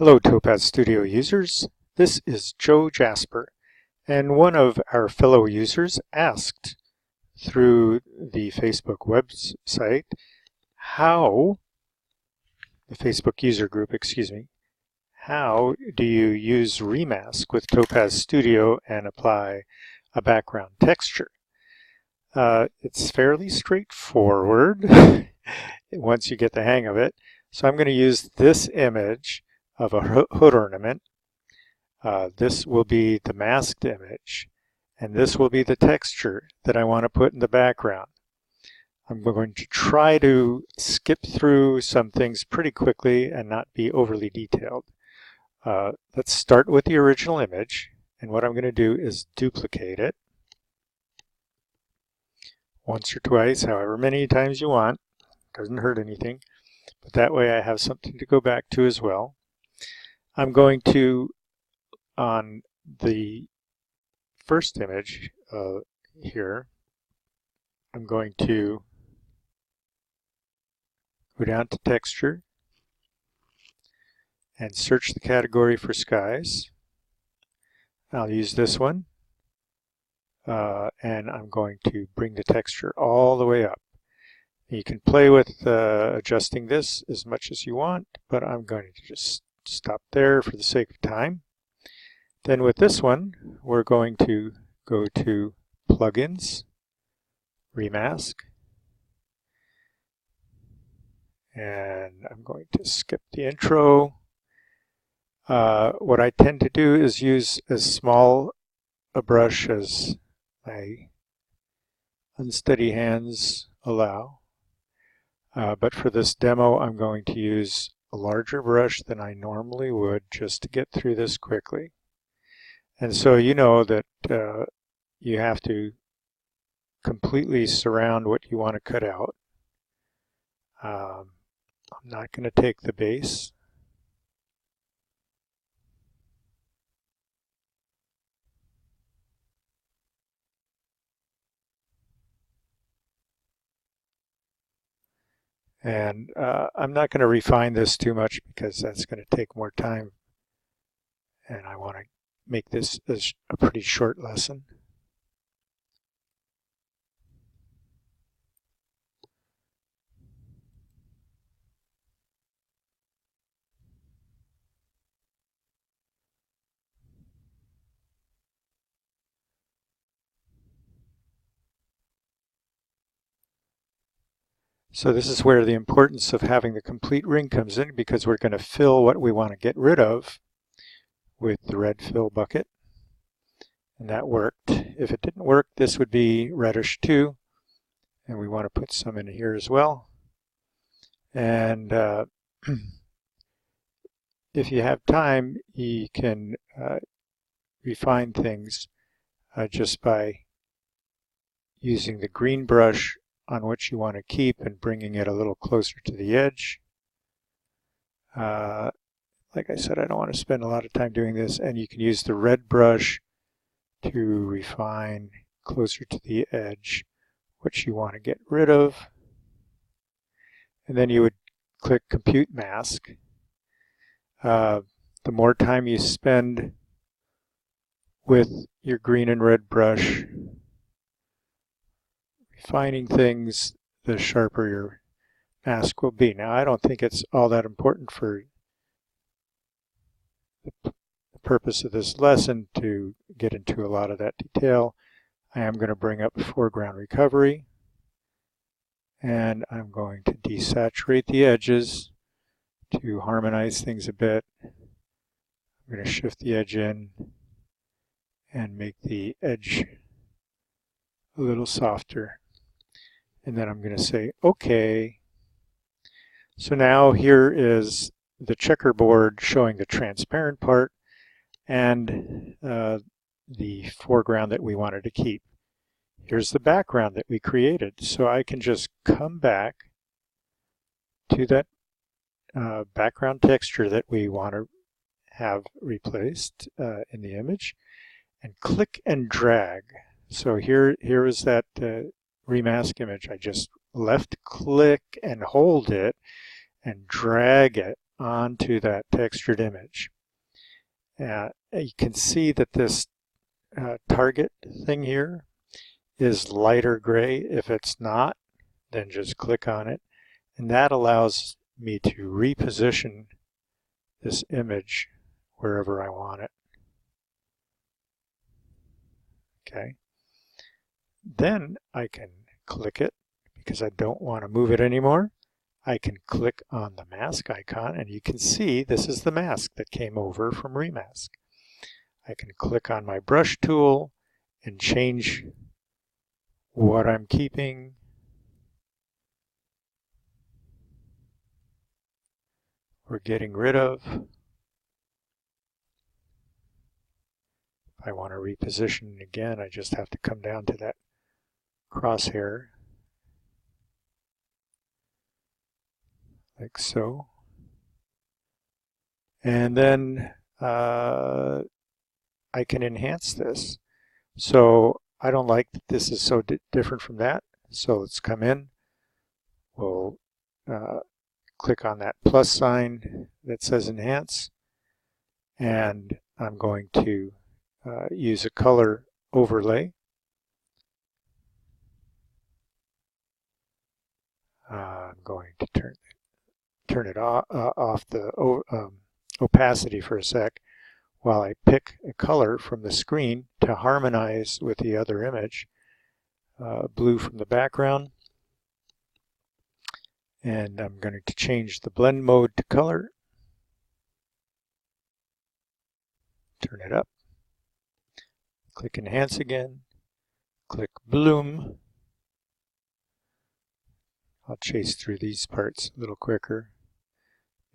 Hello Topaz Studio users, this is Joe Jasper, and one of our fellow users asked through the Facebook website the Facebook user group, how do you use ReMask with Topaz Studio and apply a background texture? It's fairly straightforward once you get the hang of it. So I'm going to use this image of a hood ornament. This will be the masked image, and this will be the texture that I want to put in the background. I'm going to try to skip through some things pretty quickly and not be overly detailed. Let's start with the original image, and what I'm going to do is duplicate it once or twice, however many times you want. Doesn't hurt anything, but that way I have something to go back to as well. I'm going to, on the first image here, I'm going to go down to texture and search the category for skies. I'll use this one, and I'm going to bring the texture all the way up. You can play with adjusting this as much as you want, but I'm going to just stop there for the sake of time. Then with this one, we're going to go to Plugins, ReMask, and I'm going to skip the intro. What I tend to do is use as small a brush as my unsteady hands allow. But for this demo, I'm going to use a larger brush than I normally would just to get through this quickly. And so you know that you have to completely surround what you want to cut out. I'm not going to take the base. And I'm not going to refine this too much because that's going to take more time, and I want to make this a pretty short lesson. So this is where the importance of having the complete ring comes in, because we're going to fill what we want to get rid of with the red fill bucket. And that worked. If it didn't work, this would be reddish too. And we want to put some in here as well. And if you have time, you can refine things just by using the green brush on which you want to keep and bringing it a little closer to the edge. Like I said, I don't want to spend a lot of time doing this, and you can use the red brush to refine closer to the edge what you want to get rid of. And then you would click Compute Mask. The more time you spend with your green and red brush refining things, the sharper your mask will be. Now, I don't think it's all that important for the purpose of this lesson to get into a lot of that detail. I am going to bring up foreground recovery, and I'm going to desaturate the edges to harmonize things a bit. I'm going to shift the edge in and make the edge a little softer. And then I'm going to say, OK. So now here is the checkerboard showing the transparent part and the foreground that we wanted to keep. Here's the background that we created. So I can just come back to that background texture that we want to have replaced in the image and click and drag. So here is that ReMask image. I just left click and hold it and drag it onto that textured image. You can see that this target thing here is lighter gray. If it's not, then just click on it. And that allows me to reposition this image wherever I want it. Okay. Then I can click it because I don't want to move it anymore. I can click on the mask icon and you can see this is the mask that came over from ReMask. I can click on my brush tool and change what I'm keeping. Or getting rid of. If I want to reposition again, I just have to come down to that crosshair. Like so. And then I can enhance this. So I don't like that this is so different from that. So let's come in. We'll click on that plus sign that says enhance. And I'm going to use a color overlay. I'm going to turn it off the opacity for a sec while I pick a color from the screen to harmonize with the other image. Blue from the background. And I'm going to change the blend mode to color. Turn it up. Click enhance again. Click bloom. I'll chase through these parts a little quicker.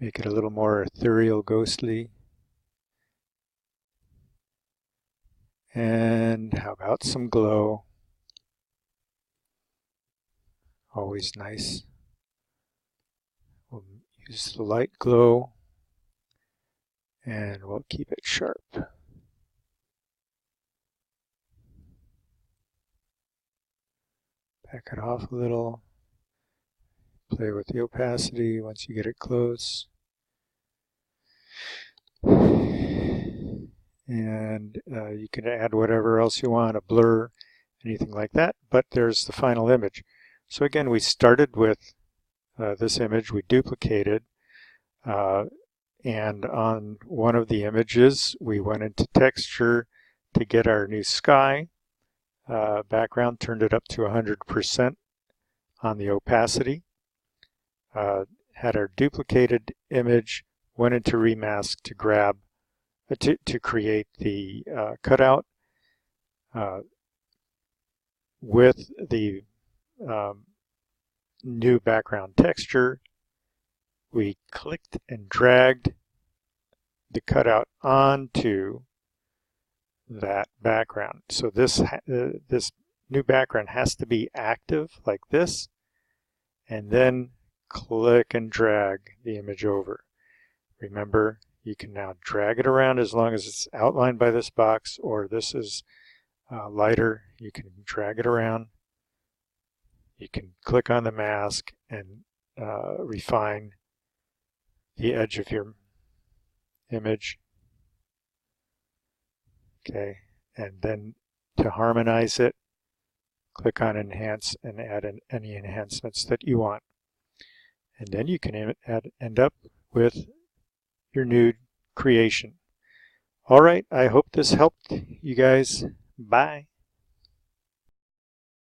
Make it a little more ethereal, ghostly. And how about some glow? Always nice. We'll use the light glow and we'll keep it sharp. Back it off a little. Play with the opacity once you get it close. And you can add whatever else you want, a blur, anything like that. But there's the final image. So again, we started with this image, we duplicated, and on one of the images we went into texture to get our new sky background, turned it up to 100% on the opacity, had our duplicated image, went into ReMask to grab to create the cutout with the new background texture. We clicked and dragged the cutout onto that background. So this new background has to be active like this, and then click and drag the image over. Remember, you can now drag it around as long as it's outlined by this box, or this is lighter. You can drag it around. You can click on the mask and refine the edge of your image. Okay, and then to harmonize it, click on Enhance and add in any enhancements that you want. And then you can end up with your new creation. All right, I hope this helped you guys. Bye.